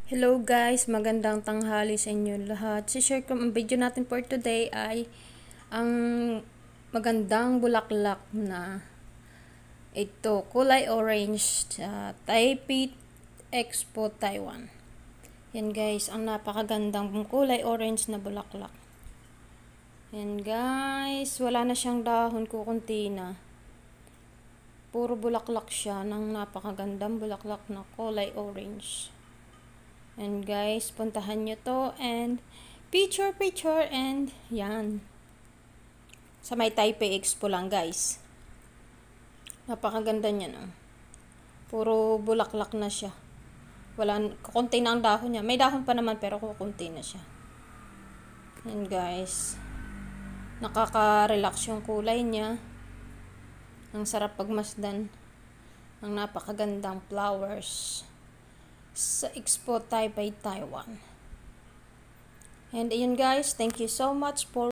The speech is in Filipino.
Hello guys, magandang tanghali sa inyo lahat. Si-share ko ang video natin for today ay ang magandang bulaklak na ito, kulay orange sa Taipei Expo, Taiwan. Yan guys, ang napakagandang kulay orange na bulaklak. Yan guys, wala na siyang dahon, kukunti na. Puro bulaklak siya ng napakagandang bulaklak na kulay orange. And guys, puntahan nyo to and picture and yan. Sa may Taipei Expo lang guys. Napakaganda niya no. Puro bulaklak na siya. Kukunti na ang dahon niya. May dahon pa naman pero kukunti na siya. And guys, nakaka-relax yung kulay niya. Ang sarap pagmasdan. Ang napakagandang flowers sa Expo Taipei, Taiwan. And ayun guys, thank you so much for